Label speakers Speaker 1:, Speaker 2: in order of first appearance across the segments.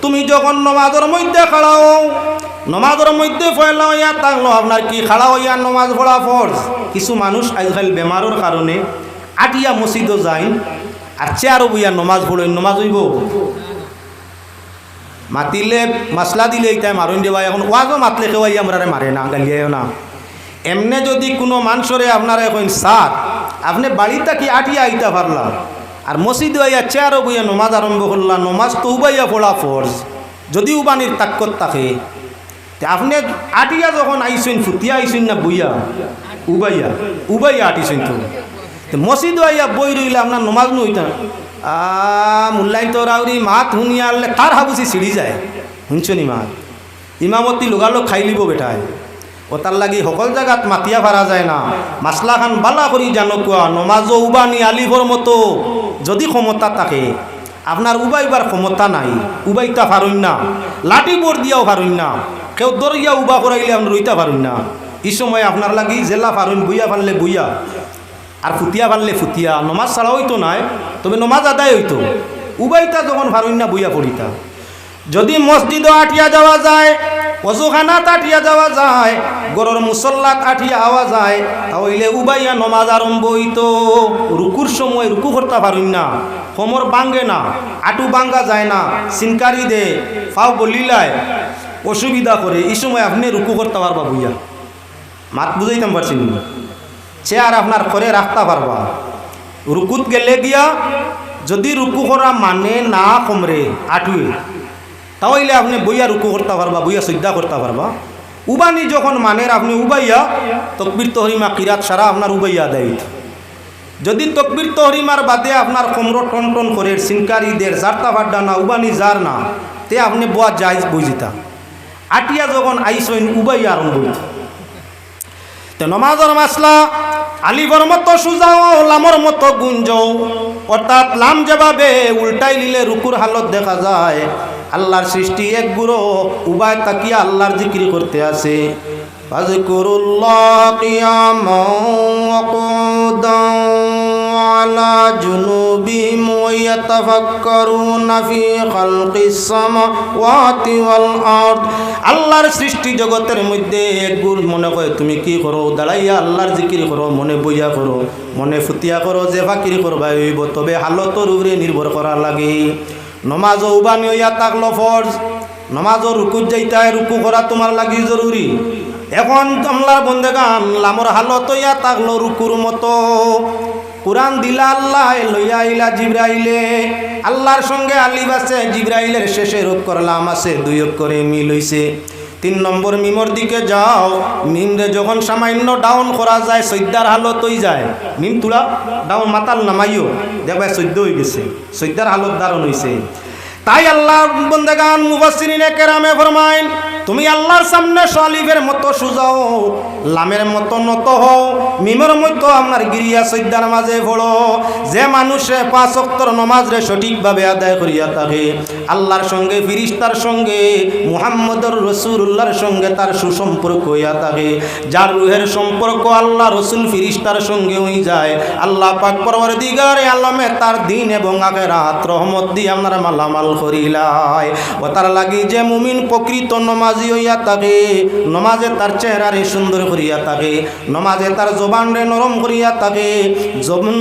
Speaker 1: তুমি যখন নমাজের মধ্যে খাড়াও, নমাজের মধ্যে ফয়লা হইয়া থাকলো আপনার কি খাড়া হইয়া নমাজ পড়া ফরজ। কিছু মানুষ আজকাল বেমারের কারণে আটিয়া মসজিদও যায় আর চেয়ারও বইয়া নমাজ পড়ে, নমাজ হইব মাতিলে মাসলা দিলে এইটাই মারুন দেবা। এখন ওয়াজও মাতলে কেউ আমরা মারে না, গালিয়াও না। এমনি যদি কোনো মানুষরে আপনারা এখন সাত আপনি বাড়িতে কি আটিয়া আইতা পারলাম আর মসজিদে আইয়া চেয়ারও বইয়া নমাজ আরম্ভ করলাম, নমাজ তো উবাইয়া পড়া ফরজ যদি উবানির তাক্কত থাকে। আপনি আটিয়া যখন আইসেন ফুটিয়া আইসেন না বইয়া উবাইয়া উবাইয়া আটিসেন তো মসজিদে আইয়া বই রইলে আপনার নমাজ নইতা মুল্লাই তো রাউরি মাত শুনিয়া আনলে তার হাবুসি ছিঁড়ি যায়। শুনছনি মাত ইমামতি লোগালোক খাই লিব বেটায় ও তার লাগি সকল জায়গাত মাতিয়া ভাড়া যায় না। মাসলা খান বালা করি জানো কোয়া নমাজও উবানি আলিফর মতো যদি ক্ষমতা থাকে, আপনার উবাইবার ক্ষমতা নাই, উবাইতা পারুন না, লাঠি বোর দিয়াও পারুন না, কেউ দরিয়া উবা করাইলে আপনি রইতা পারুন না। এই সময় আপনার লাগি জেলা পারুন বইয়া পারলে বইয়া আর ফুটিয়া পারলে ফুটিয়া, নমাজ ছাড়া হইতো নাই তবে নমাজ আদায় হইতো। উবাইতা যখন পারুন না বইয়া পড়িতা। যদি মসজিদও আটিয়া যাওয়া যায়, অজুখানাত আটিয়া যাওয়া যায়, গরর মুসল্লাত আটিয়া আওয়া যায়, তাহলে উবাইয়া নমাজ আরম্ভ হইতো। রুকুর সময় রুকু করতে পারুন না, কোমর বাঙ্গে না, আটু বাঙ্গা যায় না, সিনকারি দে ফাও বলিলায় অসুবিধা করে। এই সময় আপনি রুকু করতে পারবা বইয়া, মাত বুঝাইতাম পারছি না, চেয়ার আপনার করে রাখতে পারবা। রুকুত গেলে গিয়া যদি রুকু করা মানে না কমরে আটুয়ে, তাহলে আপনি বইয়া রুকু করতে পারবা, বইয়া সজ্জা করতে পারবা। উবানি যখন মানের আপনি উবাইয়া তকবির তহরিমা কিরাত সারা আপনার উবাইয়া দেয়। যদি তকবির তহরিমার বাদে আপনার কোমর টন টন করে সিনকারিদের জারতা বাড্ডা না উবানি যার না, তে আপনি বোয়া জায়জ বুঝিতা। আটিয়া যখন আইসইন উবাইয়া আরম্ভ হইত। তো নমাজের মাসলা আলিফর মতো সুজাও লামর মতো গুঞ্জও, অর্থাৎ লাম যেভাবে উল্টাই নিলে রুকুর হালত দেখা যায়। আল্লাহর সৃষ্টি এক গুরু উবায় তাকিয়া আল্লাহর জিকির করতে আছে। ফাযকুরুল্লাহ কিয়ামান ওয়া কুউদান আলা জুনুবিহিম ওয়া ইয়াতাফাক্কারুনা ফি খালকিস সামাওয়াতি ওয়াল আরদ। আল্লাহর সৃষ্টি জগতের মধ্যে এক গুরু মনে করে তুমি কি করো, দাঁড়াইয়া আল্লাহর জিকির করো, মনে বইয়া করো, মনে ফুটিয়া করো, যে ফাকির করবা হইব, তবে হালতর উপরে নির্ভর করা লাগে। নমাজ উবানি হইয়া থাকলো ফরজ, নমাজও রুকুত যাইতায়, রুকু করা তোমার লাগি জরুরি। এখন আল্লাহর বন্দেগান লামর হালত হইয়া থাকলো রুকুর মতো। কুরআন দিলা আল্লাহ লইয়া আইলা জিবরাইলে, আল্লাহর সঙ্গে আলিফ আছে, জিবরাইলের শেষে রূপ করলাম আছে, 2 অক্ষরে মিল হইছে। 3 নম্বর মিমর দিকে যাও, মিমরে যখন সামান্য ডাউন করা যায় সৈদ্যার হালত হয়ে যায়। মিম তুলা ডাউন মাতাল নামাইও দেখবে 14 হয়ে গেছে, সৈদ্যার হালত দারুণ হয়েছে। তাই আল্লাহ বন্দেগান মুফাসসিরিনে কেরামে ফরমাইন তুমি আল্লাহর সামনে সালিফের মতো সুজাও, লামের মতো নত হও, মিমের মতো আপনার গিরিয়া সৈদ্যার মাঝে পড়ো। যে মানুষে 5 ওয়াক্তের নামাজরে সঠিকভাবে আদায় করিয়া থাকে, আল্লাহর সঙ্গে ফিরিস্তার সঙ্গে মুহাম্মদুর রাসূলুল্লাহর সঙ্গে তার সুসম্পর্ক হইয়া থাকে, যার রূহের সম্পর্ক আল্লাহ রসুল ফিরিস্তার সঙ্গে হয়ে যায়, আল্লাহ পাক পরওয়ারদিগারে আলমে তার দিন এবং আখিরাত রহমত দিয়ে আপনারা মালামাল করিলাই। ও তার লাগি যে মুমিন প্রকৃত নমাজি হইয়া থাকে, নমাজে তার চেহারারে সুন্দর করিয়া থাকে, নমাজে তার জবানরে নরম করিয়া থাকে,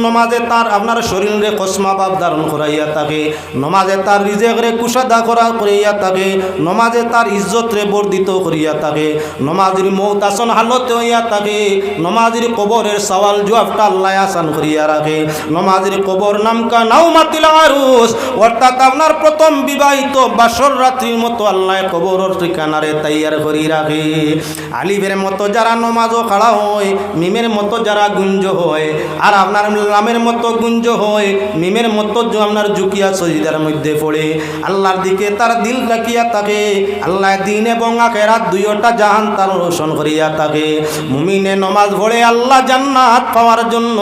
Speaker 1: নমাজে তার আপনার শরীরে কসমা ভাব ধারণ করাইয়া থাকে, নমাজে তার রিজেকরে কুশাদা করিয়া থাকে, নমাজে তার ইজ্জতরে বর্ধিত করিয়া থাকে, নমাজের মৌত আসন হালতে হইয়া থাকে, নমাজের কবরের সওয়াল জবাবটা আল্লাহ আসান করিয়া রাখে, নমাজের কবর নামকা নাওমাতিল আরুস, অর্থাৎ আপনার প্রথম বিবাহিত বাসর রাত্রির মতো আল্লাহ কবরের ঠিকানারে তৈয়ার করি রাখে। আলিফের মতো যারা নমাজও খাড়া হয়, মিমের মতো যারা গুঞ্জ হয়, আর আপনার লামের মতো গুঞ্জ হয়, মিমের মতো আপনার ঝুঁকিয়া সজিদার মধ্যে পড়ে আল্লাহর দিকে তার দিল রাখিয়া থাকে, আল্লাহ দিন এবং আখিরাত দুইটা জাহান তার রোশন করিয়া থাকে। মুমিনে নমাজ পড়ে আল্লাহ জান্নাত পাওয়ার জন্য,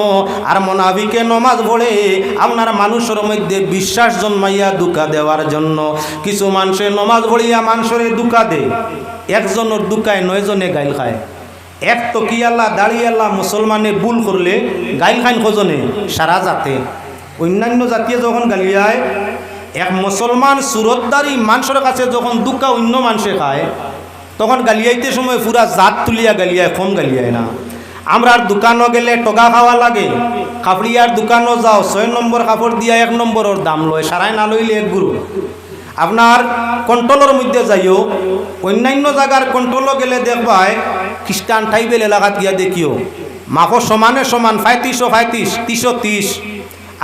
Speaker 1: আর মুনাফিকে নমাজ পড়ে আপনার মানুষের মধ্যে বিশ্বাস জন্মাইয়া দুঃখা দেওয়ার জন্য। কিছু মানুষে নমাজ পড়িয়া মানুষের দুঃখা দেয়, একজনের দুঃখায় 9 জনে গাইল খায়। এক তো কি আল্লাহ দাঁড়িয়ে আল্লাহ মুসলমানে ভুল করলে গাইল খাইন খোঁজনে সারা জাতে, অন্যান্য জাতীয় যখন গালিয়ায় এক মুসলমান সুরতদারি মানুষের কাছে যখন দুঃখা অন্য মানুষে খায় তখন গালিয়াইতে সময় পুরা জাত তুলিয়া গালিয়ায়, কম গালিয়ায় না। আমরা দোকানও গেলে টগা খাওয়া লাগে, কাপড়িয়ার দোকানও যাও 6 নম্বর কাপড় দিয়া 1 নম্বরের দাম লয়, সারাই না লইলে এক গুরু। আপনার কন্ট্রোলের মধ্যে যাইও, অন্যান্য জায়গার কন্ট্রোলও গেলে দেখবাই খ্রিস্টান টাইবেল এলাকাত গিয়া দেখিও মাফো সমানে সমান 35 330,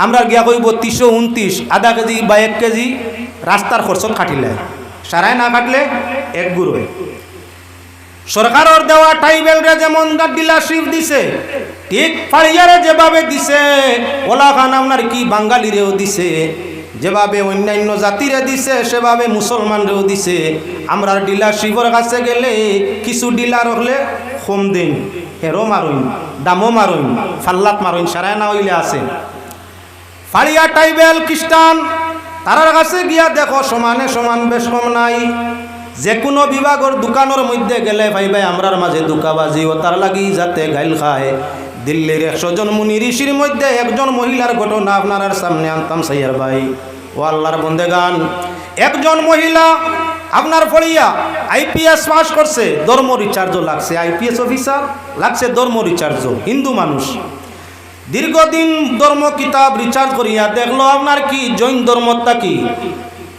Speaker 1: আমরা গিয়া কইব 329, আধা কেজি বা 1 কেজি রাস্তার খরচত খাটিলে, সারাই না কাটলে এক গুরু। সরকারের দেওয়া টাইবেলরে যেমন ডিলারশিপ দিছে, ঠিক ফাড়িয়ারে যেভাবে দিছে, ওলা খান আপনার কি বাঙালিরেও দিছে, যেভাবে অন্যান্য জাতিরে দিছে সেভাবে মুসলমানরেও দিছে। আমরা ডিলারশিপের কাছে গেলে কিছু ডিলার হলে কম দিন, হেরো মারুন, দামও মারুন, ফাল্লাত মারুন, সারায় না হইলে আছে। ফাড়িয়া টাইবেল খ্রিস্টান তারার কাছে গিয়া দেখো সমানে সমান বেশ কম নাই। যে কোনো বিভাগের দোকানের মধ্যে গেলে ভাই ভাই আমরার মাঝে দুকাবাজি ও তার লাগি যাতে গাইল খায়। দিল্লির 100 জন মুনি ঋষির মধ্যে একজন মহিলার ঘটনা আপনার সামনে আনতাম সাইয়ার ভাই ও আল্লাহর বন্দেগান। একজন মহিলা আপনার পড়িয়া IPS পাস করছে, ধর্ম রিচার্জও লাগছে, IPS অফিসার লাগছে, ধর্ম রিচার্জও, হিন্দু মানুষ। দীর্ঘদিন ধর্ম কিতাব রিচার্জ করিয়া দেখলো আপনার কি জৈন ধর্মটা কি,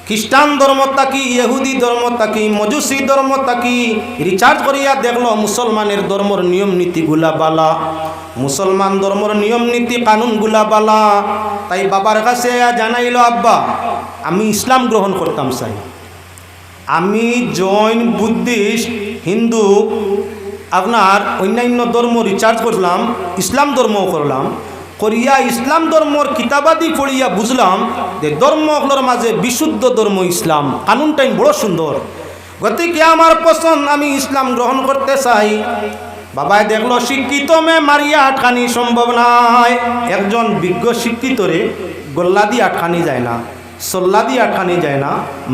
Speaker 1: খ্রিস্টান ধর্মটা কি, ইহুদি ধর্মটা কি, মজুসি ধর্মটা কি, রিচার্জ করিয়া দেখলো মুসলমানের ধর্মর নিয়ম নীতিগুলা বালা, মুসলমান ধর্মর নিয়ম নীতি কানুনগুলা বালা। তাই বাবার কাছে জানাইল, আব্বা আমি ইসলাম গ্রহণ করতাম চাই, আমি জৈন, বুদ্ধিস্ট, হিন্দু আপনার অন্যান্য ধর্ম রিচার্জ করলাম, ইসলাম ধর্ম করলাম, করিয়া ইসলাম ধর্মর কিতাবাদি পড়িয়া বুঝলাম যে ধর্মগুলোর মাঝে বিশুদ্ধ ধর্ম ইসলাম, কানুনটাই বড় সুন্দর, গতিকে আমার পছন্দ, আমি ইসলাম গ্রহণ করতে চাই। বাবাই দেখলো শিক্ষিত মেয়ে মারিয়া আটকানি সম্ভব নয়। একজন বিজ্ঞ শিক্ষিতরে গোল্লা দিয়ে আটকানি যায় না, সল্লা দিয়ে আটকানি যায় না,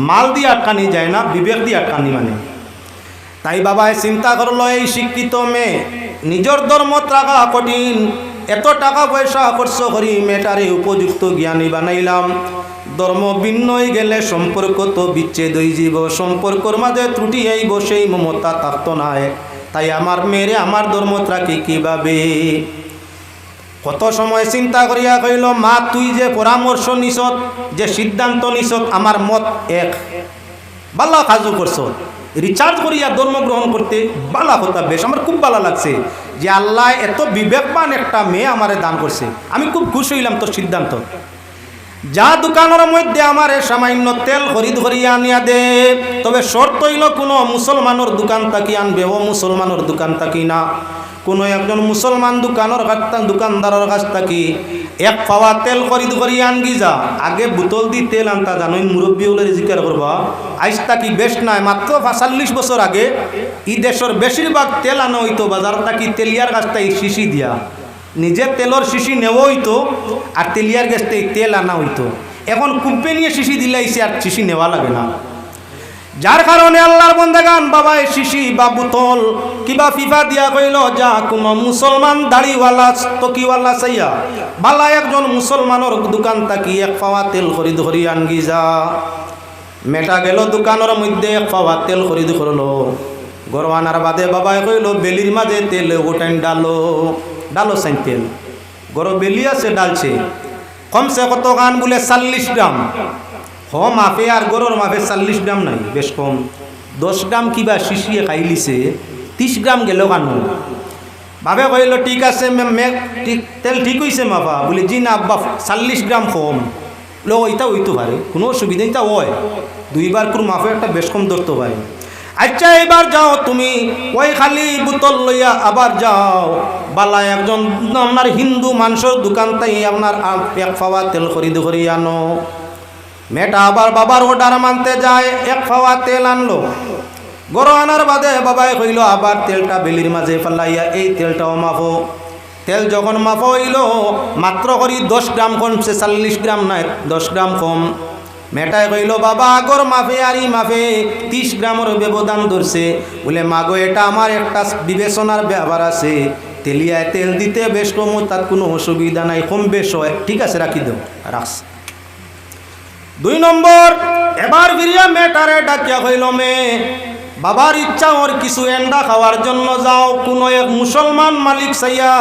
Speaker 1: মাল দিয়ে আটকানি যায় না, বিবেক দিয়ে আটকানি মানে। তাই বাবাই চিন্তা করলো এই শিক্ষিত মেয়ে নিজের ধর্ম রাখা কঠিন, এত টাকা পয়সা খরচ করি মেয়েটারে উপযুক্ত জ্ঞানী বানাইলাম, ধর্ম ভিন্ন হয়ে গেলে সম্পর্ক তো বিচ্ছেদ হয়ে যাব, সম্পর্কর মাঝে ত্রুটি আইব, সেই মমতা থাকতো না। তাই আমার মেয়েরে আমার ধর্ম রাখি কিভাবে। কত সময় চিন্তা করিয়া কইল, মা তুই যে পরামর্শ নিছত, যে সিদ্ধান্ত নিছত, আমার মত এক, বালা কাজু করছ, রিচার্জ করিয়া ধর্ম গ্রহণ করতে বালা কথা, বেশ আমার খুব ভালো লাগছে যে আল্লাহ এত বিবেকবান একটা মেয়ে আমারে দান করছে, আমি খুব খুশি হইলাম তোর সিদ্ধান্ত। যা দোকানের মধ্যে আমার সামান্য তেল খরিদ করিয়া আনিয়া দে, তবে শর্ত হইল কোনো মুসলমানের দোকান থাকি আনবে, ও মুসলমানের দোকান থাকি না, কোনো একজন মুসলমান দোকানদারের কাছ থাকি 1 পাওয়া তেল খরিদ করিয়া আনগি যা। আগে বোতল দি তেল আনতা জানোই, মুরব্বী হলে জিজ্ঞাসা করবা, আজ তাকি বেশ নাই, মাত্র 40 বছর আগে এই দেশের বেশিরভাগ তেল আনা হইতো বাজার থাকি তেলিয়ার কাছ থেকে শিশি দিয়া, নিজে তেলর শিশি নেওয়া হইতো আর তেলিয়ার কাছ থেকে তেল আনা হইতো। এখন কোম্পানিয়ে শিশি দিলাইছে আর শিশি নেওয়া লাগে না, যার কারণে আল্লাহর বন্দেগান বাবা শিশি বা বোতল কিবা ফিফা দিয়া কইল, যা কোনো মুসলমান দাড়িওয়ালা তকিওয়ালা চাইয়া বালা একজন মুসলমানের দোকান থাকি 1 পাওয়া তেল খরিদ করি আনগি যা। মেটা গেল দোকানের মধ্যে 1 পাওয়া তেল খরিদ করলো, গরু আনার বাদে বাবাই কইল, বেলির মাঝে তেল ওটাইন ডালো, ডালো সাইন তেল, গরু বেলি আছে ডালছে, কমসে কত গান বলে 40 গ্রাম, হ মাফে আর গরুর মাফে 40 গ্রাম নাই, বেশ কম 10 গ্রাম কিবা শিশিয়ে খাইলিছে, 30 গ্রাম গেল কান। ভাবে কইল ঠিক আছে তেল ঠিক হয়েছে মাফা, বলে জি না আব্বা 40 গ্রাম কম, লো ওইটা হইতো পারে, কোনো অসুবিধা এটা হয়, 2 বার করে মাফে একটা বেশ কম ধরতো ভাই। আচ্ছা এবার যাও তুমি ওই খালি বোতল লইয়া আবার যাও বালা একজন আপনার হিন্দু মানুষের দোকান তাই আপনার 1 পাওয়া তেল খরিদ করি আনো। মেয়েটা আবার বাবার অর্ডার মানতে যায়, 1 পাওয়া তেল আনলো, গরু আনার বাদে বাবাই কইল আবার তেলটা বেলির মাঝে ফেলাইয়া এই তেলটাও মাফো। তেল যখন মাফো হইল মাত্র করি 10 গ্রাম কমছে, 40 গ্রাম নাই 10 গ্রাম কম। মেয়েটাই কইল বাবা আগর মাফে আর ই মাফে 30 গ্রামের ব্যবধান ধরছে, বলে মাগো এটা আমার একটা বিবেচনার ব্যাপার আছে, তেলিয়ায় তেল দিতে বেশ কম, তার কোনো অসুবিধা নাই, কম বেশ হয়, ঠিক আছে রাখি দাও, রাখস। 2 নম্বর, এবার ফিরিয়া মেয়েটারে ডাকিয়া কইল, মেয়ে বাবার ইচ্ছা ওর কিছু এন্ডা খাওয়ার জন্য যাও, কোনো এক মুসলমান মালিক চাইয়া,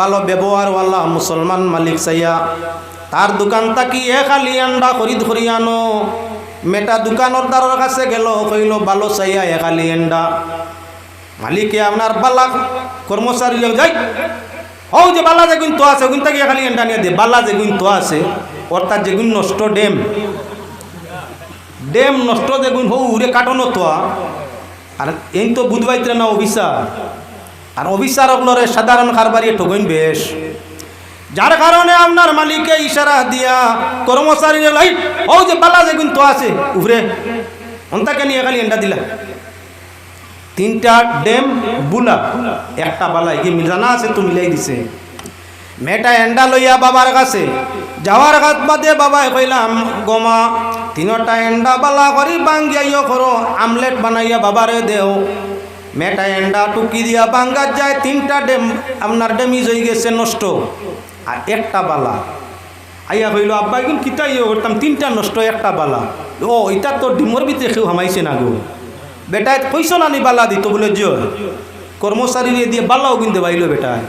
Speaker 1: ভালো ব্যবহারওয়ালা মুসলমান মালিক চাইয়া, তার দোকান থাকি খালি এন্ডা খরিদ করি আনো। মেয়েটা দোকানের দ্বারের কাছে গেল, কইল ভালো চাইয়া খালি এন্ডা। মালিকে আপনার বালা কর্মচারী যাই, ও যে বালা যেগুন তো আছে ওগুন থাকি খালি এন্ডা নিয়ে দে। বালা যেগুন তো আছে অর্থাৎ যেগুন নষ্ট ডেম নষ্ট যেগুন হৌ উড়ে কাটানো তো, আর এই তো বুধবাইতে না অভিচার, আর অভিচারক লড়ে সাধারণ কারবারি ঠগইন বেশ, যার কারণে আপনার মালিকে ইশারা দিয়া কর্মচারী লাই, ও যে বালা যেগুন তো আছে উভরে অন্তাকে নিয়ে খালি এন্ডা দিলা। 3টা ডেম বুলা, একটা বালা কি মিলানা আছে তো মিলাই দিছে। মেয়েটা এন্ডা লইয়া বাবার কাছে যাওয়ার হাত বাদে বাবাই কইলাম, গোমা 3টা এন্ডা বালা করি বাঙ্গিয়াইও করো, আমলেট বানাইয়া বাবারে দেও। মেয়েটা এন্ডা টুকি দিয়া বাঙ্গার যায়, 3টা ডেম আপনার ডেমিজ হয়ে গেছে নষ্ট, আর একটা বালা। আইয়া কইল, আব্বা এখন কিতাইও করতাম, 3টা নষ্ট একটা বালা। ও এটা তো ডিমর ভিতরে কেউ হামাইছে না গো, বেটায় কইস না নি বালা দিত বলে যে কর্মচারী দিয়ে বালাও কিনতে পাইল বেটায়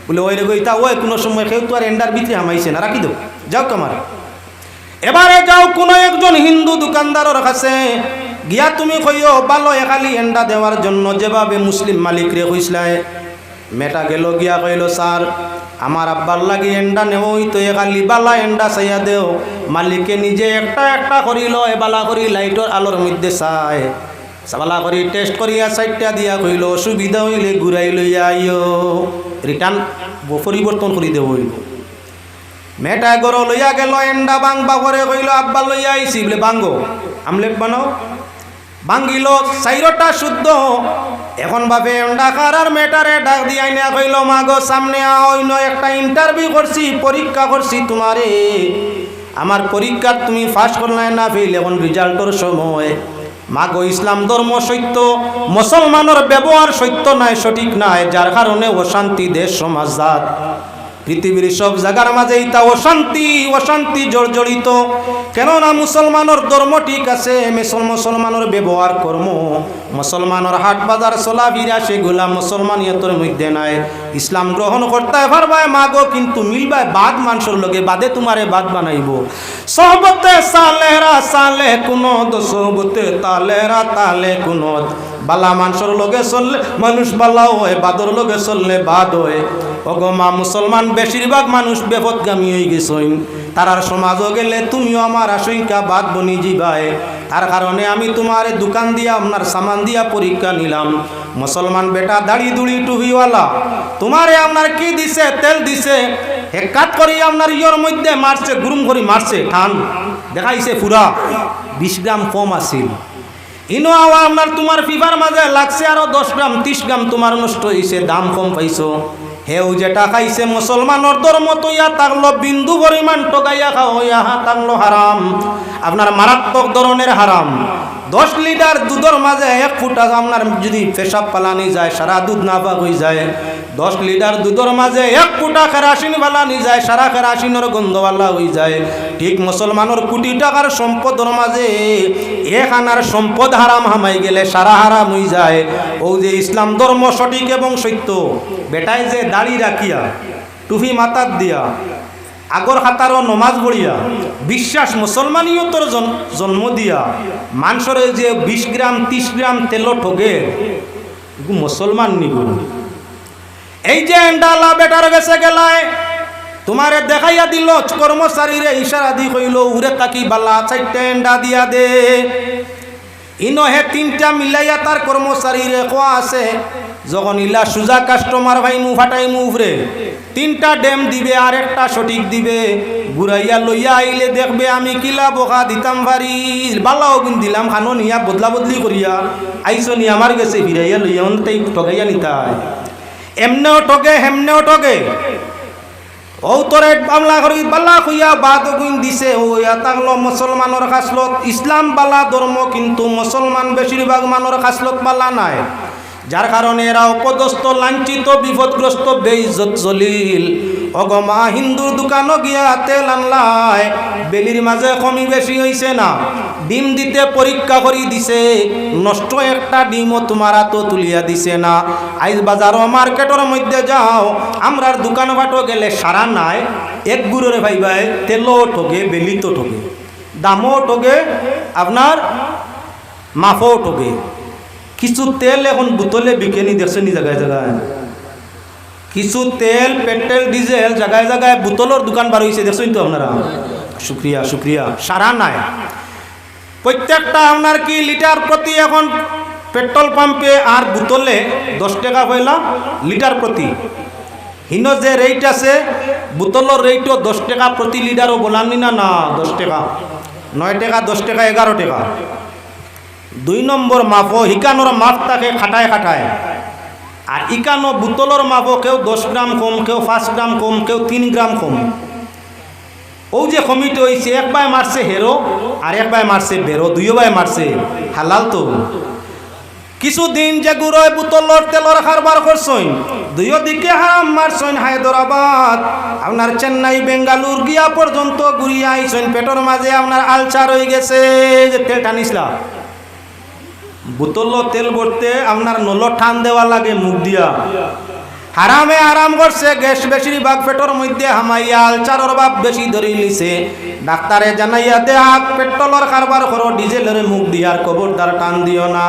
Speaker 1: বলে, ওই রে ইতা ওই কোনো সময় কেউ তো আর এন্ডার ভিতরে হামাইছে না, রাখি দাও যাও তোমার। এবারে যাও কোনো একজন হিন্দু দোকানদারের কাছে গিয়া তুমি কইও ভালো খালি এন্ডা দেওয়ার জন্য, যেভাবে মুসলিম মালিক রে কইসলাই। মেটা গেল গিয়া কইল, স্যার আমার আব্বার লাগি এন্ডা নেওই তো খালি বালা এন্ডা চাইয়া দেও। মালিকে নিজে একটা একটা করিল, বালা করি লাইটর আলোর মধ্যে চায়, বালা করি টেস্ট করিয়া 4টা দিয়া কইল, অসুবিধা হইলে ঘুরাই লইয়া আইও, রিটার্ন পরিবর্তন করি দেব হইল। মেয়েটা গরো লইয়া গেল, এন্ডা বাংবা করে কইল, আব্বা লইয়া আইসি বলে বাঙ্গো আমলেট বানাও। বাঙ্গিল 4টা শুদ্ধ। এখন ভাবে এন্ডা খার, আর মেয়েটারে ডাক দিয়া আইনা কইল, মা গো সামনে অন্য একটা ইন্টারভিউ করছি, পরীক্ষা করছি তোমারে, আমার পরীক্ষার তুমি ফার্স্ট করলে না ফেল, এখন রেজাল্টের সময়। মাগো ইসলাম ধর্ম সত্য, মুসলমানের ব্যবহার সত্য নাই, সঠিক নাই, যার কারণে অশান্তি দেশ সমাজ জাত পৃথিবীর সব জায়গার মাঝে তা অশান্তি জর্জরিত। কেননা মুসলমানের ধর্ম ঠিক আছে, মুসলমানের ব্যবহার কর্ম, মুসলমানের হাট বাজার চলাফেরা সেগুলা মুসলমানিয়তের মধ্যে নাই। ইসলাম গ্রহণ করতে পারবাই মাগো, কিন্তু মিলবাই বাদ মানুষের লগে, বাদে তোমারে বাদ বানাইব। সহবতে সালেহরা সালে কুনত, সহবতে তালেরা তালে কুনত, বালা মানুষের লগে চললে মানুষ বালা হয়, বাদর লগে চললে বাদ হয়। অগমা মুসলমান বেশিরভাগ মানুষ বেপথগামী হয়ে গেছেন, তারার সমাজও গেলে তুমিও আমার আশঙ্কা বাদ বনি যাবাই। তার কারণে আমি তোমার দোকান দিয়া আপনার সামান দিয়া পরীক্ষা নিলাম। মুসলমান বেটা দাড়ি দুড়ি টুপিওয়ালা, তোমারে আপনার কি দিছে, তেল দিছে, হেকাত করি আপনার ইয়র মধ্যে মারছে, গুরুম করে মারছে, ঠান দেখাইছে পুরা 20 গ্রাম কম আছিল। ইনো আওয়া আপনার তোমার ফিভার মাঝে লাগছে আরো 10 গ্রাম 30 গ্রাম তোমার নষ্ট হয়েছে, দাম কম পাইছো। হেউ যেটা খাইছে মুসলমানের ধর্ম তো ইয়া থাকলো বিন্দু পরিমাণ টকাইয়া খাও, ইহা থাকলো হারাম, আপনার মারাত্মক ধরনের হারাম। 10 লিটার দুধের মাঝে 1 ফুটা আপনার যদি পেশাব পালানি যায়, সারা দুধ না পাক হয়ে যায়। 10 লিটার দুধের মাঝে 1 ফুটা কেরাসিন বালানি যায়, সারা কেরাসিনের গন্ধওয়ালা হয়ে যায়। ঠিক মুসলমানের কোটি টাকার সম্পদের মাঝে 1 আনার সম্পদ হারাম হামাই গেলে সারা হারাম হয়ে যায়। ও যে ইসলাম ধর্ম সঠিক এবং সত্য, বেটাই যে দাড়ি রাখিয়া টুপি মাথার দিয়া আগর হাতারও নমাজ পড়িয়া বিশ্বাস মুসলমানিয়তর জন্ম দিয়া মানুষরে যে 20 গ্রাম 30 গ্রাম তেল ঠগে, মুসলমান নিগুণ। এই যে এন্ডালা বেটার গেছে গেলায় তোমারে দেখাইয়া দিল, কর্মচারীরে ইশারা দি কইল, উরে তাকি বালা 4টা এন্ডা দিয়া দে। ইনো হে 3টা মিলাইয়া তার কর্মচারীরে কোয়া আছে, যখন ইলা সুজা কাস্টমার ভাই মু ফাটাই মু উফরে 3টা ডেম দিবে, আর একটা সঠিক দিবে। ঘুরাইয়া লইয়া আইলে দেখবে আমি কিলা বোকা দিতাম ভারি, বালাও গুণ দিলাম, খানো নিয়া বদলা বদলি করিয়া আইসো নি আমার গেছে ফিরাইয়া লইয়া তাই ঠগাইয়া নিতাই। এমনেও ঠগে হেমনেও ঠগে। ও তোরে বাংলা করি বালা কইয়া বাদ গুণ দিছে, ও ইয়া তাগলো মুসলমানের খাসলত। ইসলাম বালা ধর্ম, কিন্তু মুসলমান বেশিরভাগ মানের খাসলত বালা নাই। যার কারণে এরা অপদস্থ, লাঞ্ছিত, বিপদগ্রস্ত, বেইজ্জত, জলিল। অগমা হিন্দুর দোকানও গিয়া তেল আনলাই, বেলির মাঝে কমি বেশি হইছে না, ডিম দিতে পরীক্ষা করি দিছে, নষ্ট একটা ডিমও তোমার হাতও তুলিয়া দিছে না। আইজ বাজারও মার্কেটের মধ্যে যাও, আমরার দোকান বাটো গেলে সারা নাই, এক গুড়রে ভাই ভাই তেলও ঠকে, বেলি তো ঠকে, দামও ঠকে, আপনার মাফও ঠকে। কিছু তেল এখন বোতলে বিকেনি দেখছেন নি জায়গায় জায়গায়, কিছু তেল, পেট্রোল, ডিজেল জায়গায় জায়গায় বোতলের দোকান বার হয়েছে দেখছেন তো আপনারা। শুক্রিয়া শুক্রিয়া, সারা নাই। প্রত্যেকটা আপনার কি লিটার প্রতি এখন পেট্রোল পাম্পে আর বোতলে 10 টাকা পয়লা লিটার প্রতি। হিন যে রেট আছে বোতলের রেটও 10 টাকা প্রতি লিটারও বলানি না, না 10 টাকা, 9 টাকা, 10 টাকা, 11 টাকা। 2 নম্বর মাপও হিকানোর মাপ তাকে খাটায় খাটায়, আর ইকানো বোতলের মাপও কেউ 10 গ্রাম কম, কেউ 5 গ্রাম কম, কেউ 3 গ্রাম কম। ও যে কমিটি হয়েছে, একবার মারছে হেরো আর একবার মারছে বেরো, দুইবার মারছে হালাল তো। কিছুদিন যে গুড়য় বোতলের তেলর কারবার করছেন, দুইও দিকে হারাম মারছেন। হায়দ্রাবাদ, আপনার চেন্নাই, বেঙ্গালুর গিয়া পর্যন্ত ঘুরিয়া আইছেন, পেটের মাঝে আপনার আলচার হয়ে গেছে। যে তেল টানিসলা, বোতল তেল ভরতে আপনার নল টান দেওয়া লাগে মুখ দিয়া। হারামে আরাম করছে, গ্যাস বেশিরভাগ পেটের মধ্যে হামাইয়া, আলচারের ভাব বেশি ধরে লিছে। ডাক্তারে জানাইয়া দে আগ পেট্রোলের কারবার করো, ডিজেলের মুখ দিয়ার খবরদার টান দিও না।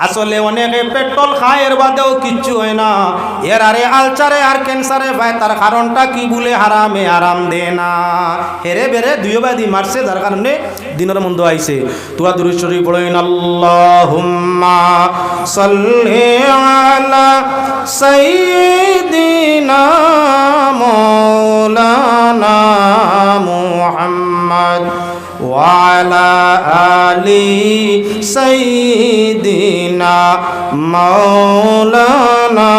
Speaker 1: আসলে অনেকে পেট্রোল খায়, এর বাদেও কিচ্ছু হয় না, এর আরে আলচারে আর ক্যান্সারে পায়। তার কারণটা কি বলে হারামে আরাম দে না, হেরে বেড়ে দুইবাদি মারছে, যার কারণে দিনের মন্দ আইছে। তুয়া দুরূদ শরীফ পড়েন, আল্লাহুম্মা সাল্লি আলা সাইয়্যিদিনা মাওলানা মুহাম্মদ ওয়া আলা আলি সাইয়্যিদিনা মাওলানা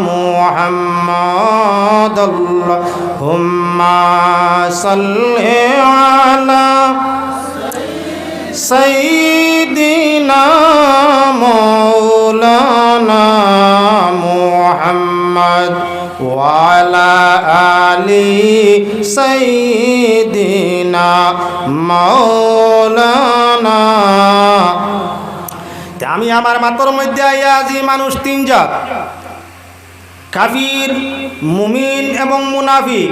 Speaker 1: মুহাম্মদ। আল্লাহুম্মা সাল্লি আলা সাইয়্যিদিনা মাওলানা মুহাম্মদ ওয়া আলা আলি সাইয়্যিদিনা মাওলানা। আমি আমার মাতর মধ্যে আইয়া আজি মানুষ 3 জাত, কাফির, মুমিন এবং মুনাফিক।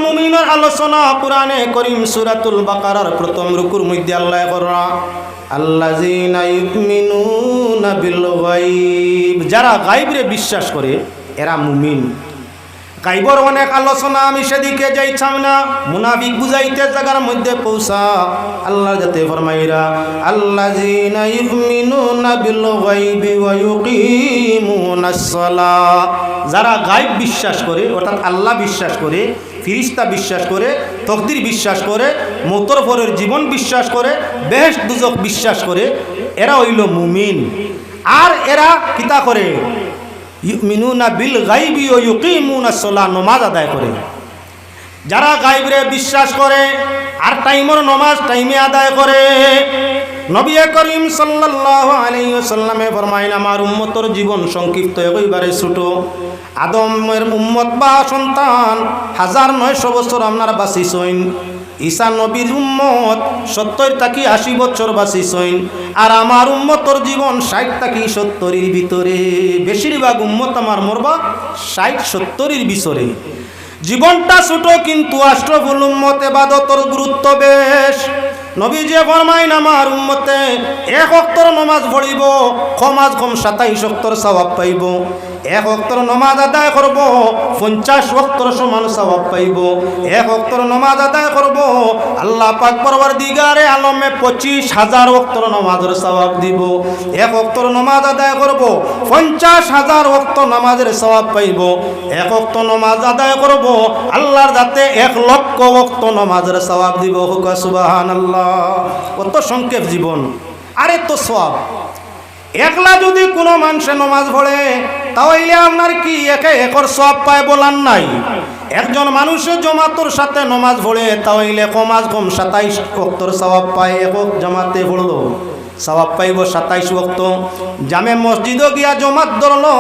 Speaker 1: মুমিনের আলোচনা কোরআনে করিম সূরাতুল বাকারার প্রথম রুকুর মধ্যে আল্লাহ করা, আল্লাযীনা ইউমিনুনা বিল গায়ব, যারা গায়বরে বিশ্বাস করে এরা মুমিন। গায়বর অনেক আলোচনা, আমি সেদিকে যাইছাম না। মুনাফিক বুঝাইতে জায়গার মধ্যে পৌঁছা আল্লাহ যাতে ফরমাইরা, আল্লাযীনা ইউমিনুনা বিল গায়বি ওয়া ইউকিমুনাস সালাহ, যারা গায়ব বিশ্বাস করে, অর্থাৎ আল্লাহ বিশ্বাস করে, ফিরিস্তা বিশ্বাস করে, তকদির বিশ্বাস করে, মৌতর পরের জীবন বিশ্বাস করে, বেহেশত দুজক বিশ্বাস করে, এরা হইল মুমিন। আর এরা কিতা করে, ইউমিনুনা বিল গায়বি ওয়া ইউকিমুনাস সালাহ, নামাজ আদায় করে। যারা গায়বরে বিশ্বাস করে আর টাইমের নামাজ টাইমে আদায় করে, নবী করিম সাল্লাল্লাহু আলাইহি ওয়াসাল্লামে ফরমাইন, আমার উম্মতের জীবন সংক্ষিপ্ত, একেবারে ছোট। আদমের উম্মত বা সন্তান 1900 বছর আপনারা বাঁচিছেন। ঈসা নবীর উম্মত 70 থেকে 80 বছর বাঁচিছেন। আর আমার উম্মতর জীবন 60 থেকে 70-এর ভিতরে। বেশিরভাগ উম্মত আমার মরবা 60-70-এর ভিতরে। জীবনটা ছোট, কিন্তু আশরাফুল উম্মত ইবাদতর গুরুত্ব বেশ। নবী যে ফরমাইন, আমার উম্মতে 1 ওয়াক্তর নামাজ পড়িব, কম আজ কম 27 ওয়াক্তর সওয়াব পাইব। 1 ওয়াক্তর নামাজ আদায় করব, 50 ওয়াক্তর সমান সওয়াব পাইব। 1 ওয়াক্তর নামাজ আদায় করব, আল্লাহ পাক পরওয়ারদিগারে আলমে 25,000 ওয়াক্তর নামাজের সওয়াব দিব। 1 ওয়াক্তর নামাজ আদায় করব, 50,000 ওয়াক্ত নামাজের সওয়াব পাইব। 1 ওয়াক্ত নামাজ আদায় করব, আল্লাহর যাতে 1 লক্ষ ওয়াক্ত নামাজের সওয়াব দিব। সুবহানাল্লাহ, কত সংক্ষেপ জীবন, আরে তো সওয়াব। একলা যদি কোনো মানুষে নামাজ পড়ে, তাহলে আপনার কি 1 একর সওয়াব পায় বলার নাই। একজন মানুষের জমাতর সাথে নামাজ পড়ে, তাহলে কম আজ কম 27 ওয়াক্তর সওয়াব পায়। 1 জামাতে পড়লো সওয়াব পাইব 27 ওয়াক্ত। জামে মসজিদও গিয়া জমাত ধরলো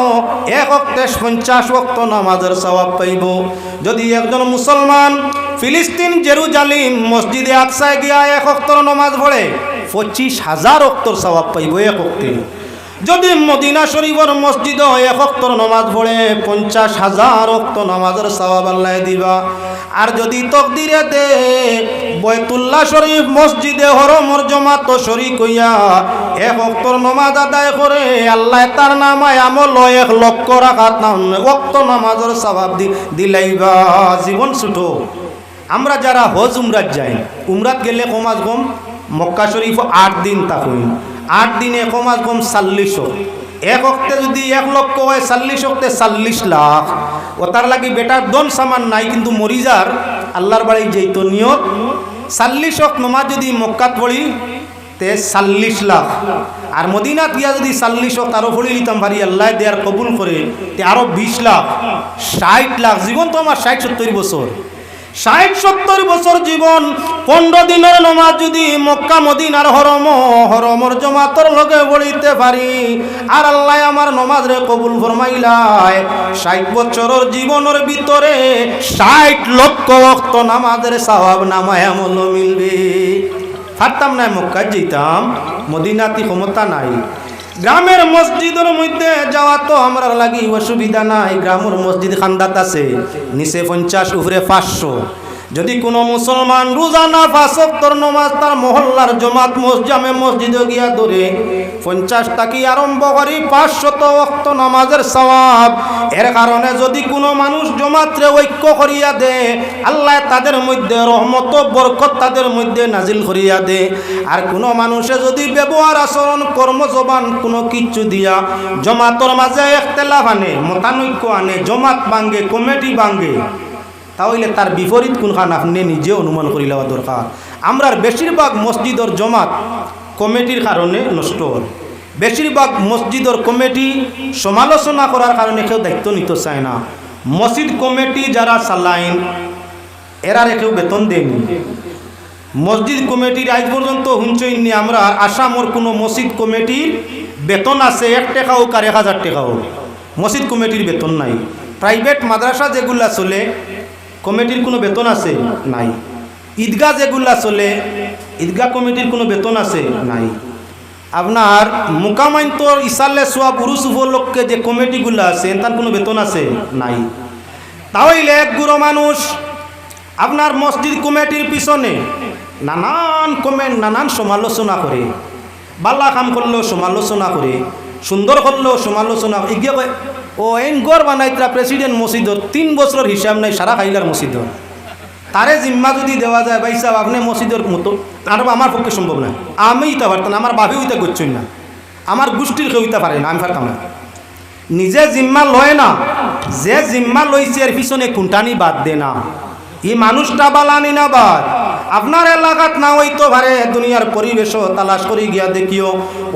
Speaker 1: 1 ওয়াক্তে 50 ওয়াক্ত নামাজের সওয়াব পাইব। যদি একজন মুসলমান ফিলিস্তিন জেরুজালিম মসজিদে আকসায় গিয়া 1 ওয়াক্তর নামাজ পড়ে 25,000 ওয়াক্তর সওয়াব পাইব 1 ওয়াক্তে। যদি মদিনা শরীফের মসজিদে 1 ওয়াক্তর নামাজ পড়ে 50,000 ওয়াক্ত নামাজের সওয়াব আল্লাহ দিবা। আর যদি তকদিরে দে বাইতুল্লাহ শরীফ মসজিদে হরমর জামাত শরীক হইয়া 1 ওয়াক্তর নামাজ আদায় করে আল্লাহ তার নামায় আমল 1 লক্ষ রাকাত ওয়াক্ত নামাজের সওয়াব দিলাইবা। জীবন ছোট। আমরা যারা হজ উমরাত যাই, উমরাত গেলে কমাজ কম মক্কা শরীফ 8 দিন থাকুন, 8 দিনে কমাজ কম 40 1 ওয়াক্তে যদি 1 লক্ষ হয় 40 ওয়াক্তে 40 লাখ। ও তার লাগি বেটার দন সামান নাই কিন্তু মরিজার আল্লাহর বাড়ি যেত নিয়ত 40 ওয়াক্ত নামাজ যদি মক্কাত পড়ি তে 40 লাখ। আর মদিনাত গিয়া যদি 40 ওয়াক্ত আরো পড়ি লিতাম পারি আল্লাহ দেয়ার কবুল করে তে আরো 20 লাখ 60 লাখ। জীবন তো আমার 60-70 বছর, 60-70 বছর জীবন। 15 দিনের নামাজ যদি মক্কা মদিনার হরমর জমাতর লগে পড়িতে পারি আর আল্লাহ আমার নামাজ রে কবুল ফরমাইলাই 60 বছরের জীবনের ভিতরে 60 লক্ষ ওয়াক্ত নামাজের সওয়াব নামায় আমল মিলবে। পারতাম না মক্কা যেতাম, মদিনাতি ক্ষমতা নাই। গ্রামের মসজিদের মধ্যে যাওয়া তো আমরা লাগি অসুবিধা নাই। গ্রামের মসজিদ খান্দাত আছে, নিচে 50 উপরে 500। যদি কোনো মুসলমান রোজানা 5 ওয়াক্তর নামাজ তার মহল্লার জমাত জামে মসজিদে গিয়া ধরে 50 টাকি আরম্ভ করি 500 ওয়াক্ত নামাজের সওয়াব। এর কারণে যদি কোনো মানুষ জমাতরে ঐক্য করিয়া দে আল্লাহ তাদের মধ্যে রহমত বরকত তাদের মধ্যে নাজিল করিয়া দে। আর কোনো মানুষে যদি ব্যবহার আচরণ কর্মজবান কোনো কিচ্ছু দিয়া জমাতর মাঝে ইখতিলাফ আনে, মতানৈক্য আনে, জমাত ভাঙ্গে, কমিটি ভাঙ্গে, তাহলে তার বিপরীত কোনখান আপনি নিজে অনুমান করে লওয়া দরকার। আমরার বেশিরভাগ মসজিদের জমাত কমিটির কারণে নষ্ট হয়। বেশিরভাগ মসজিদের কমিটি সমালোচনা করার কারণে কেউ দায়িত্ব নিতে চায় না। মসজিদ কমিটি যারা চালাইন এরা কেউ বেতন দেয়নি। মসজিদ কমিটির আজ পর্যন্ত হুঁচইনি আমরা আসামর কোনো মসজিদ কমিটির বেতন আছে 1 টাকা হোক আর 1000 টাকা হোক, মসজিদ কমিটির বেতন নাই। প্রাইভেট মাদ্রাসা যেগুলা চলে কমিটির কোনো বেতন আছে নাই। ঈদগাহ যেগুলা চলে ঈদগাহ কমিটির কোনো বেতন আছে নাই। আপনার মুকামাইন্তর ইসালে সোয়া পুরুষ উপলক্ষে যে কমিটিগুলো আছে তার কোনো বেতন আছে নাই। তাহলে এক গুরু মানুষ আপনার মসজিদ কমিটির পিছনে নানান সমালোচনা করে, বাল্লা কাম করলেও সমালোচনা করে, সুন্দর করলেও সমালোচনা ইগে ও এন গড় বানাইতরা প্রেসিডেন্ট মসজিদর 3 বছরের হিসাব নাই সারা খাইলার মসজিদর। তারে জিম্মা যদি দেওয়া যায় ভাই সাহেব আপনি মসজিদের মতো, আর আমার পক্ষে সম্ভব না। আমি ইতা পারতাম না, আমার বাপে হইতে করছেন না, আমার গোষ্ঠীর কেউ হইতে পারে না, আমি পারতাম না। নিজে জিম্মা লয় না, যে জিম্মা লইছে এর পিছনে কুন্টানি বাদ দে না। এই মানুষটা বালানি না বাদ আপনার এলাকাত না হইতো পারে, দুনিয়ার পরিবেশ তালাশ করি গিয়া দেখিও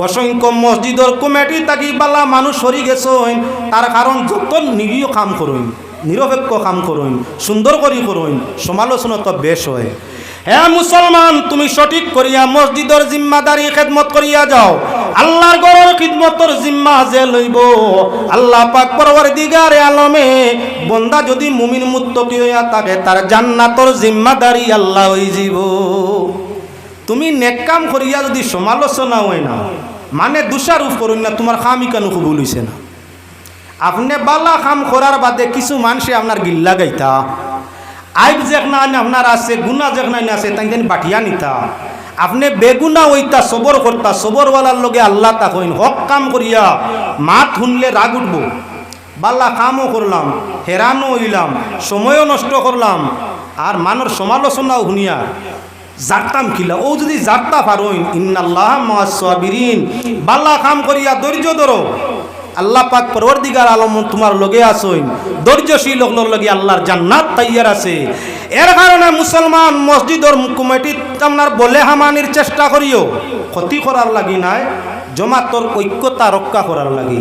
Speaker 1: অসংখ্য মসজিদের কমিটি তাকি বালা মানুষ সরি গেছেন। তার কারণ যত নিরীহ কাম করুন, নিরপেক্ষ কাম করুন, সুন্দর করি করুন, সমালোচনা তো বেশ হয়। হ্যাঁ মুসলমান, তুমি সঠিক করিয়া মসজিদের জিম্মাদারি খেদমত করিয়া যাও। আল্লাহর ঘরের খিদমতর জিম্মা যে লইব আল্লাহ পাক পরওয়ারদিগারে আলমে বন্দা যদি মুমিন মুত্তাকি হইয়া থাকে তার জান্নাতর জিম্মাদারি আল্লাহ হই যাব। তুমি নেক কাম করিয়া যদি সমালোচনা হয় না মানে দোষারোপ করুন না, তোমার খামি কেন কবুল হইছে না। আপনি বালা কাম করার বাদে কিছু মানুষে আপনার গিল্লা গাইতা, আইব যেখানে আপনার আছে গুণা যেখানে আছে তাই বাটিয়া নিতা। আপনি বেগুনা হইতা সবর করতা, সবরওয়ালার লগে আল্লাহ তা কইন হক কাম করিয়া মাত শুনলে রাগ উঠবো। বাল্লা কামও করলাম, হেরানও হইলাম, সময়ও নষ্ট করলাম, আর মানর সমালোচনাও শুনিয়া জারতাম খিলা। ও যদি জারতা পারইন ইন্নাল্লাহ মা'আস সাবিরিন, বাল্লা কাম করিয়া ধৈর্য ধরো, আল্লাহ পাক পরওয়ারদিগার আলম তোমার লগে আসইন। ধৈর্যশীল লোকর লগে আল্লাহর জান্নাত তাইয়ার আছে। এর কারণে মুসলমান মসজিদর কমিটি আপনার বলে হামানির চেষ্টা করিও, ক্ষতি করার লাগি নাই, জমাতর ঐক্যতা রক্ষা করার লাগি,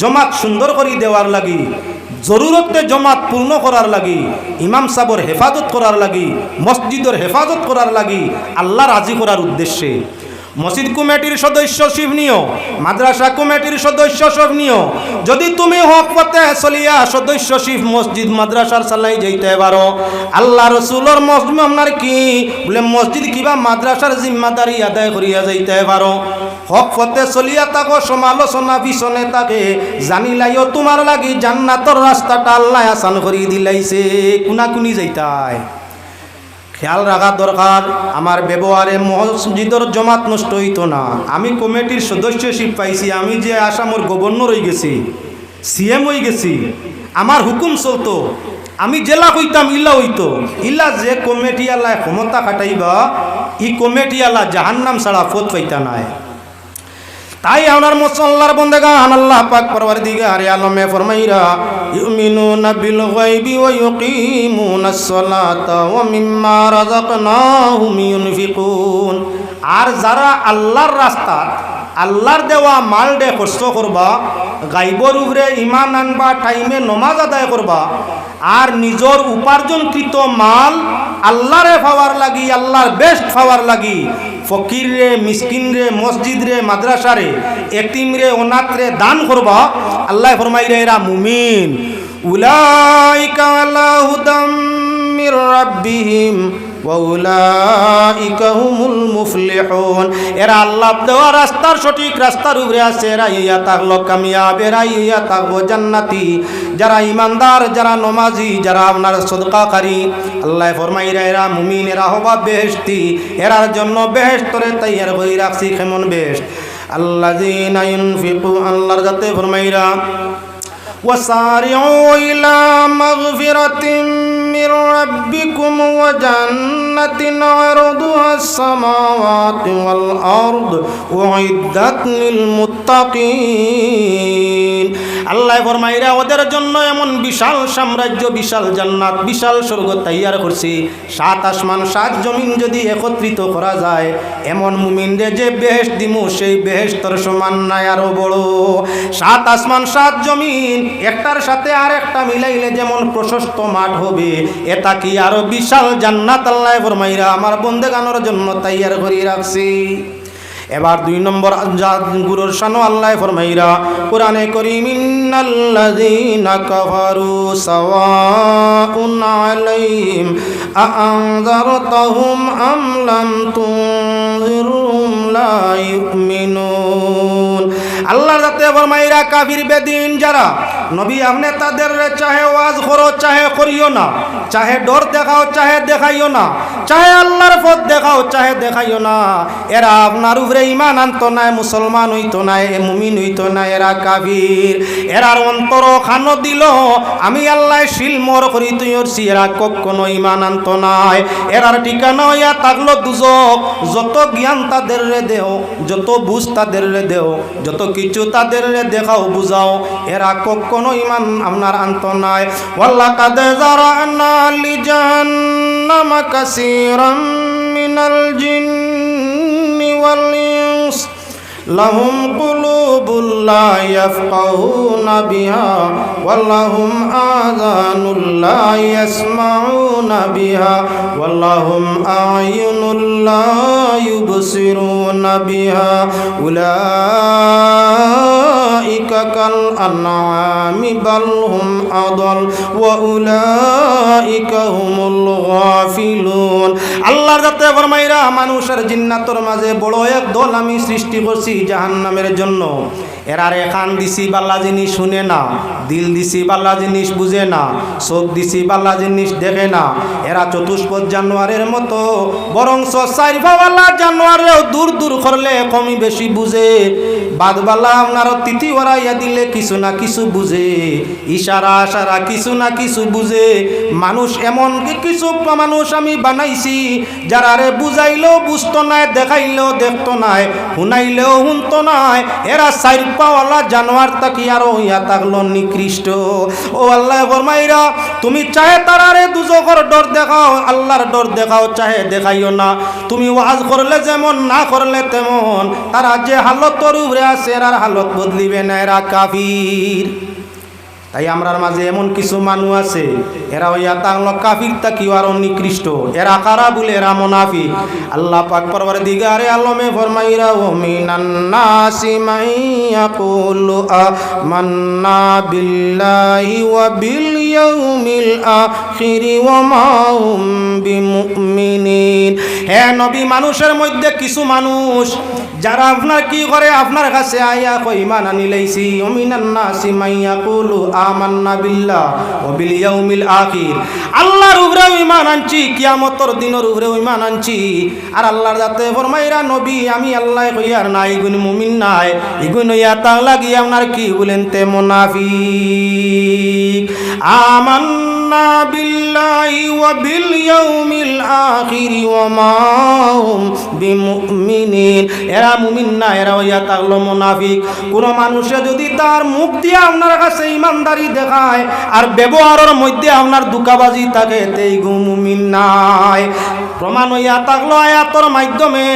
Speaker 1: জমাত সুন্দর করে দেওয়ার লাগি, জরুরতে জমাত পূর্ণ করার লাগি, ইমাম সাহেবের হেফাজত করার লাগি, মসজিদের হেফাজত করার লাগি, আল্লাহ রাজি করার উদ্দেশ্যে। মসজিদ কমিটির সদস্য সব নিও, মাদ্রাসা কমিটির সদস্য সব নিও। যদি তুমি হক পথে চলিয়া সদস্য শিব মসজিদ মাদ্রাসার চালাই যাইতে পারো, আল্লাহ রসুলোর মসজিদ আপনার কি বলে মসজিদ কিবা মাদ্রাসার জিম্মাদারি আদায় করিয়া যাইতে পারো। হক পথে চলিয়া থাকো, সমালোচনা পিছনে থাকে, জানিলাইও তোমার লাগি জান্নাতর রাস্তাটা আল্লাহ আসান করিয়ে দিলাইছে, কুনাকুনি যাইতাই। খেয়াল রাখা দরকার, আমার ব্যবহারে মসজিদের জমাত নষ্ট হইতো না। আমি কমিটির সদস্যশিপ পাইছি, আমি যে আসামের গভর্নর হয়ে গেছি, সিএম হয়ে গেছি, আমার হুকুম চলতো, আমি জেলা হইতাম ইল্লা হইতো। ইল্লা যে কমিটি আল্লাহ ক্ষমতা খাটাইবা, ই কমিটি আল্লাহ জাহান্নাম ছাড়া ফত পাইতা নাই। তাই আমার মুসল্লার বন্দেগান আল্লাহ পাক পরওয়ারদিগার আলমে ফরমাইরা ইউমিনুনা বিল গায়বি ওয়া ইউকিমুনাস সালাতা ওয়া মিম্মা রাযাকনাহুম ইউনফিকুন। আর যারা আল্লাহর রাস্তা আল্লাহর দেওয়া মাল দে খরচ করবা, গাইবর উপরে ইমান আনবা, টাইমে নমাজ আদায় করবা, আর নিজের উপার্জনকৃত মাল আল্লাহরে পাওয়ার লাগি, আল্লাহর বেস্ট পাওয়ার লাগি ফকির রে, মিসকিন রে, মসজিদ রে, মাদ্রাসা রে, এতিম রে, অনাথ রে দান করবা, আল্লাহ ফরমাইরে এরা মুমিন। উলাইকা আলা হুদাম মির রাব্বিহিম ওয়া উলাইকা হুমুল মুফলিহুন। এরা আল্লাহ দেওয়া রাস্তার সঠিক রাস্তার উপরে আছে, এরা ইয়া থাকলো কামিয়াব, এরা ইয়া থাকবো জান্নাতি। যারা ইমানদার, যারা নমাজি, যারা আপনার সদকাকারী, আল্লাহ ফরমাইরা এরা মুমিন, এরা হবা বেহেশতি। এরার জন্য বেহেশতরে তৈয়ার করে রাখছি। কেমন বেহেশত? আল্লাযীনা ইউনফিকু, আল্লাহর যাতে ফরমাইরা وسارعوا إلى مغفرة من ربكم وجنة عرضها السماوات والأرض أعدت للمتقين। আল্লাহ ফরমাইরা ওদের জন্য এমন বিশাল সাম্রাজ্য, বিশাল জান্নাত, বিশাল স্বর্গ তৈয়ার করছি। 7 আসমান 7 জমিন যদি একত্রিত করা যায়, এমন মুমিনরে যে বেহেশত দিমু, সেই বেহেশতর সমান নাই, আরো বড়। 7 আসমান 7 জমিন একটার সাথে আর একটা মিলাইলে যেমন প্রশস্ত মাঠ হবে, এটা কি আরো বিশাল জান্নাত আল্লাহ ফরমাইরা আমার বন্দেগানোর জন্য তৈয়ার করে রাখছি। এবার 2 নম্বর গুরুর শানো আল্লাহ ফরমাইরা কোরআনে কারীম ইন্নাল্লাযীনা কাফারু সাওয়াউন আলাইহিম আ'আনযারতাহুম আম লাম তুনযিরহুম লা ইউমিনুন। আল্লাহর যাতে ফরমাইরা কাফির বেদিন যারা, নবী আপনি তাদের চাহে ওয়াজ করো, চাহে করিও না, চাহে ডর দেখাও, চাহে দেখাইও না, চাহে আল্লাহর পথ দেখাও, চাহে দেখাইও না, এরা আপনার উপরে ইমান আনতো নাই, মুসলমান হইতো নাই, মুমিন হইতো না, এরা কাফির। এরার অন্তর খানো দিল আমি আল্লাহ শিলমোর করি তুই ওরছি, এরা কখনো ইমান আনতো নাই। এরার ঠিকানা হইয়া থাকলো দুজক। যত জ্ঞান তাদের রে দেও, যত বুঝ তাদের রে দেও, যত কিছু তাদের রে দেখাও বুঝাও, এরা কখনো ইমান আপনার আনতো নাই। ওয়ালাকাদ যারানা লিজান্নামা কাসীরাম মিনাল জিন্নি ওয়াল ইনস লাহুম কুলুবুল লা ইয়াফকাহুনা বিহা ওয়া লাহুম আযানুল লা ইয়াসমাউনা বিহা ওয়া লাহুম আ'য়ুনুল লা ইউবসিরুনা বিহা উলাইকা কাল আনআমি বাল হুম আদাল ওয়া উলাইকা হুমুল গাফিলুন। আল্লাহর যাতে ফরমাইরা মানুষের জিন্নাতর মাঝে বড় এক দল আমি সৃষ্টি করছি জাহান্নামের জন্য। এরারে কান দিছি বালা জিনিস শুনে না, দিল দিছি বালা জিনিস বুঝে না, চোখ দিছি বালা জিনিস দেখে না। এরা চতুষ্পদ জানোয়ারের মতো, বরং চাইরভাওয়ালা জানোয়ারেও দূর দূর করলে কমই বেশি বুঝে। বাদবালা আপনার তিথি ওরাইয়া দিলে কিছু না কিছু বুঝে, ইশারা আশারা কিছু না কিছু বুঝে। মানুষ এমন কিছু মানুষ আমি বানাইছি যারা রে বুঝাইলেও বুঝতো নাই, দেখাইলেও দেখতো নাই, শুনাইলেও শুনতো নাই। এরা চাইর পাওয়ালা জানোয়ার তাকি আরো ইয়া থাকলো নিকৃষ্ট। ও আল্লাহ ফরমাইরা তুমি চাহে তারারে দুজখর ডর দেখাও, আল্লাহর ডর দেখাও, চাহে দেখাইও না। তুমি ওয়াজ করলে যেমন, না করলে তেমন। তারা যে হালতর উপরে আছে এরার হালত বদলিবে না, এরা কাফির। তাই আমরার মাঝে এমন কিছু মানুষ আছে এরা হইয়া তাহলে কাফির তাকিও আরো নিকৃষ্ট। এরা কারা বলে? এরা মুনাফিক। আল্লাহ পাক পরওয়ারদিগারে আলমে ফরমাইরা ও মিনান নাসি মাইয়াকুলু আমান্না বিল্লাহি ওয়া বিল ইয়াউমিল আখির ওয়া মা হুম বিমুমিনিন। হে নবী, মানুষের মধ্যে কিছু মানুষ যারা আপনার কি করে, আপনার কাছে আয়া কই ঈমান আনিলাইছি। ও মিনান নাসি মাইয়াকুলু আমান্না বিল্লাহ ওয়া বিল ইয়াউমিল আখির। আল্লাহর উপরে ঈমান আনছি, কিয়ামতের দিনের উপরে ঈমান আনছি। আর আল্লাহর যাতে ফরমাইরা নবী আমি আল্লাহ কইয়ার না ইগুন মুমিন নাই, ইগুন ইয়া তা লাগি আপনার কি বলেন তে মুনাফিক। আমান্না বিল্লাহি ওয়া বিল ইয়াউমিল আখির ওয়া মা হুম বিমুমিনিন। এরা মুমিন না, এরা ইয়া তাগলো মুনাফিক। কোন মানুষে যদি তার মুখ দিয়ে আপনার কাছে ইমানদারি দেখায় আর ব্যবহারের মধ্যে আপনার দুকাবাজি থাকে, তেই মুমিন নাই। প্রমাণ হইয়া থাকলো আয়াতের মাধ্যমে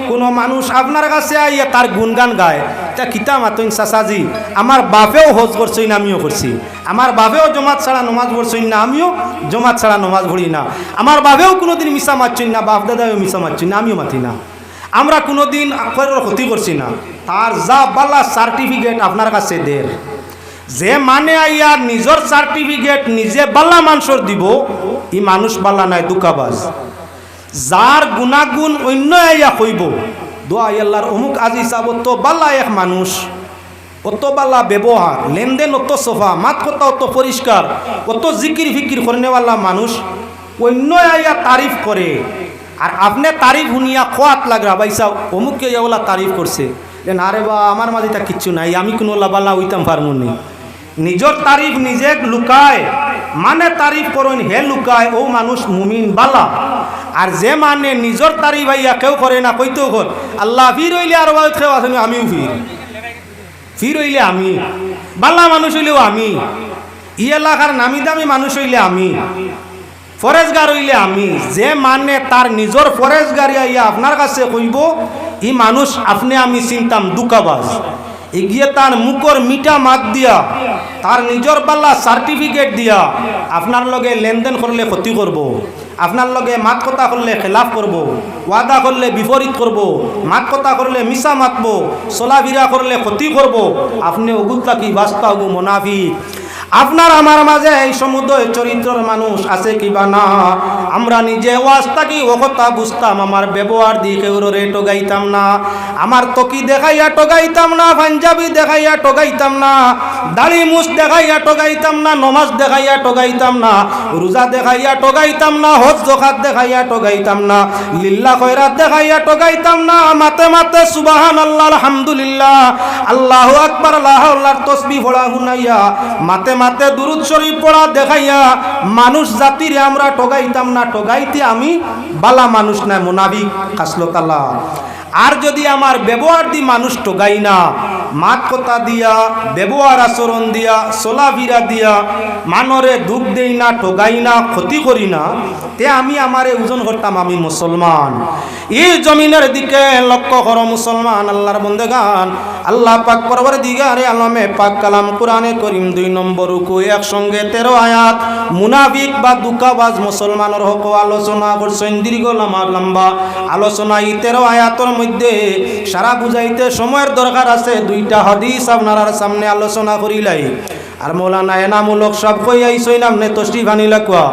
Speaker 1: কোন মানুষ আপনার কাছে আইয়া তার গুণগান গায়। তা কিতা মাতুন চাচাজি, আমার বাপেও হজ করছই না, আমিও করছি। আমার বাপেও জমাত ছাড়া নমাজ পড়ছই না, আমিও জমাত ছাড়া নমাজ পড়ি না। আমার বাপেও কোনোদিন মিশা মারছই না, বাপ দাদাও মিশা মারছই না, আমিও মাতি না। আমরা কোনোদিন ক্ষতি করছি না। তার যা বালা সার্টিফিকেট আপনার কাছে দের, যে মানে আইয়া নিজের সার্টিফিকেট নিজে বালা মানুষের দিব, ই মানুষ বালা নাই, দুকাবাজ। যার গুণাগুণ অন্য আইয়া কইব দোয়া আল্লাহর অমুক আজি চাব, তো বালা এক মানুষ, অত বালা ব্যবহার, লেনদেন অত সোফা, মাত কথা অত পরিষ্কার, অত জিকির ফিকির করেনেওয়ালা মানুষ অন্য আইয়া তারিফ করে। আর আপনি তারিফ শুনিয়া খোয়াত লাগরা বাইসা অমুককে ওলা তারিফ করছে, না রে বা আমার মাঝে তা কিচ্ছু নাই, আমি কোনো লাবালা হইতাম পারমু নি। নিজের তারিফ নিজে লুকায়, মানে তারিফ করেন হে লুকায়, ও মানুষ মুমিন বালা। আর যে মানে নিজের তারিফ আইয়া কেউ করে না, কইতেও কর আল্লাহ ফির হইলে আর কেউ আসেনি, আমিও ফির হইলে আমি বালা মানুষ হইলেও আমি, ই এলাকার নামি দামি মানুষ হইলে আমি, ফরেজগার হইলে আমি। যে মানে তার নিজের ফরেজগারি আইয়া আপনার কাছে কইব, ই মানুষ আপনি আমি চিনতাম দুকাবাজ। এগিয়ে তার মুখর মিঠা মাত দিয়া, তার নিজের বালা সার্টিফিকেট দিয়া আপনার লগে লেনদেন করলে ক্ষতি করব, আপনার লগে মাত কথা করলে খেলাফ করব, ওয়াদা করলে বিপরীত করব, মাত কথা করলে মিশা মাতব, চলাফিরা করলে ক্ষতি করব। আপনি ওগুলতা কি বাস্তা হবো মুনাফিক। আপনার আমার মাঝে এই সমুদয় চরিত্রের মানুষ আছে কিবা না? আমরা নিজে ওয়াস্তা কি ও কথা বুঝতাম, আমার ব্যবহার দিয়ে কেউ রেটো গাইতাম না, আমার তকি দেখাইয়া টোগাইতাম না, পাঞ্জাবি দেখাইয়া টোগাইতাম না, দাড়ি মুছ দেখাইয়া টোগাইতাম না, নমাজ দেখাইয়া টোগাইতাম না, রোজা দেখাইয়া টোগাইতাম না, হজ জকাত দেখাইয়া টোগাইতাম না, লিল্লাহ খয়রাত দেখাইয়া টোগাইতাম না। মাতে মাতে সুবহানাল্লাহ, আলহামদুলিল্লাহ, আল্লাহু আকবার, আল্লাহর তাসবিহ পড়া শুনাইয়া, মাতে মাতে দুরূদ শরীফ পড়া দেখাইয়া মানুষ জাতিরে আমরা টোগাইতাম না। টোগাইতে আমি বালা মানুষ না, মুনাফিক খাসলতাল্লাহ। আর যদি আমার ব্যবহার দি মানুষ টোগাই না, মাত কথা দিয়া, ব্যবহার আচরণ দিয়া, চলাফিরা দিয়া মানরে দুঃখ দেই না, টোগাই না, ক্ষতি করি না, তে আমি আমারে ওজন করতাম আমি মুসলমান। এই জমিনের দিকে লক্ষ্য করো মুসলমান, আল্লাহর বন্দেগান। আল্লাহ পাক পরওয়ারদিগারে আলমে পাক কালাম কোরআনে করিম 2 নম্বর রুকু একসঙ্গে 13 আয়াত মুনাফিক বা দুকাবাজ মুসলমানের হক আলোচনা করছেন। দীর্ঘ লম্বা আলোচনা এই 13 আয়াতের মধ্যে সারা বুঝাইতে সময়ের দরকার আছে। 2টা হাদিস আপনার সামনে আলোচনা করিলাই। আর মৌলানা এনামূলক সব কই আইসই নামনে তশরিফ আনিলা কুয়া।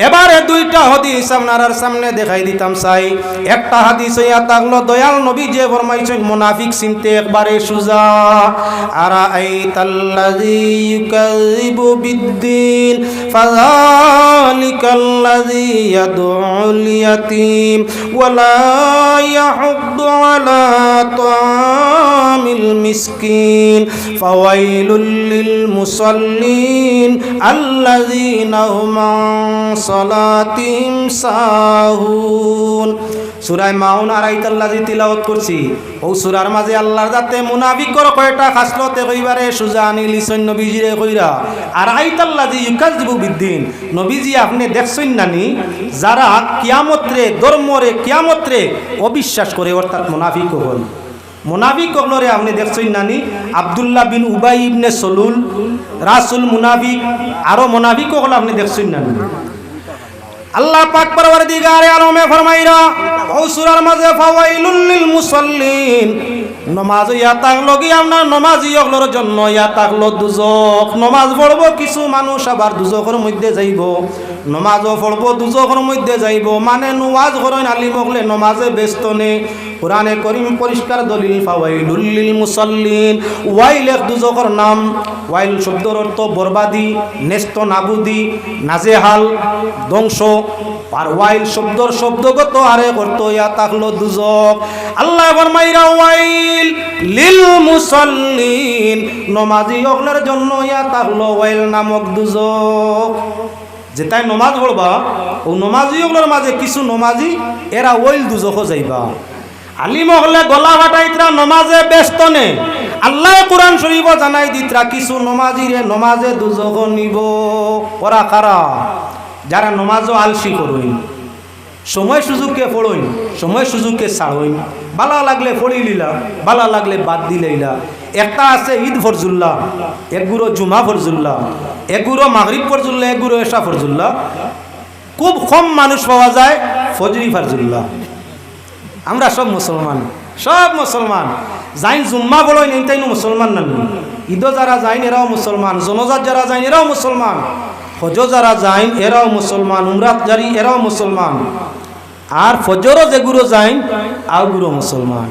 Speaker 1: এবারে 2টা হাদিস আপনার সামনে দেখাই দিতাম চাই। একটা হাদিস হইয়া থাকলো দয়াল নবী যে ফরমাইছেন মুনাফিক চিনতে একবারে সুজা। আরা আইতাল্লাযী ইউকাযিবু বিদ্দিন ফাযালিকাল্লাযী ইয়াদউল ইয়াতীম ওয়ালা ইয়াহুদ্দু আলা তাআমিল মিসকিন ফাওয়াইলুল লিল মুসাল্লিন আল্লাযীনা হুম আন সালাতিহিম সাহুন। সূরা মাউন আরাইতাল্লাযী তিলাওয়াত করছি। ও সূরার মাঝে আল্লাহর যাতে মুনাফিকর কয়টা খাসলতে কইবারে সুজা আনিলিছেন নবীজিরে কইরা। আরাইতাল্লাযী ইউকাযিবু বিদ্দিন, নবীজি আপনি দেখছেন নানি যারা কিয়ামতরে ধর্মরে কিয়ামতরে অবিশ্বাস করে, অর্থাৎ মুনাফিক হল। মুনাফিক কগলরে আপনি দেখছেন নানি আব্দুল্লাহ বিন উবাই ইবনে সলুল রাসুল মুনাফিক আরো মুনাফিক কগল আপনি দেখছেন নানি আল্লাহ পাক পরওয়ারদিগারে আলমে ফরমাইরা ও সূরার মাঝে ফাওয়াইলুল লিল মুসাল্লিন নমাজ ইয়া তাকলো কি আমরা নমাজি হগলর জন্য ইয়া তাকলো দুজক নমাজ পড়ব কিছু মানুষ আবার দুজকের মধ্যে যাইব নমাজও পড়ব দুজকের মধ্যে যাইব মানে নমাজ করেন আলিম হগলে নমাজে ব্যস্ত নে কোরআনে করিম পরিষ্কার দলিল ফাওয়াইলুল লিল মুসাল্লিন ওয়াইল এক দুজকের নাম ওয়াইল শব্দের অর্থ বরবাদি নেস্ত নাবুদি নাজেহাল ধ্বংস আর ওয়াইল শব্দর শব্দগত আরে করতো ইয়া তাকলো দুজক আল্লাহ ফরমাইরা ওয়াইল লিল মুসাল্লিন নমাজি হগলের জন্য ইয়া তাকলো ওয়াইল নামক দুজক যেটাই নমাজ পড়বা ও নমাজি হগলের মাঝে কিছু নমাজি এরা ওয়াইল দুজক যাইবা আলিম হলে গলা ফাটাইতরা নমাজে ব্যস্ত নে আল্লাহ কোরআন শরীফ জানাই দিতরা কিছু নমাজিরে নমাজে দুজক নিব ওরা কারা যারা নমাজও আলসি করইন সময় সুযোগকে পড়ইন সময় সুযোগকে ছাড়ইন ভালো লাগলে পড়ি লিলা ভালো লাগলে বাদ দিলেইলা একটা আছে ঈদ ফরজুল্লাহ একগুলো জুমা ফরজুল্লাহ একগুলো মাগরিব ফরজুল্লাহ একগুলো এশা ফরজুল্লাহ খুব কম মানুষ পাওয়া যায় ফজরি ফরজুল্লাহ আমরা সব মুসলমান যাই জুম্মা বড়ই নেই তাই মুসলমান নামি ঈদও যারা যাইন এরাও মুসলমান জনজাত যারা যাইন এরাও মুসলমান হজ যারা যাইন এরাও মুসলমান উমরাত জারি এরাও মুসলমান আর ফজরও যেগুলো যাইন আগুলো মুসলমান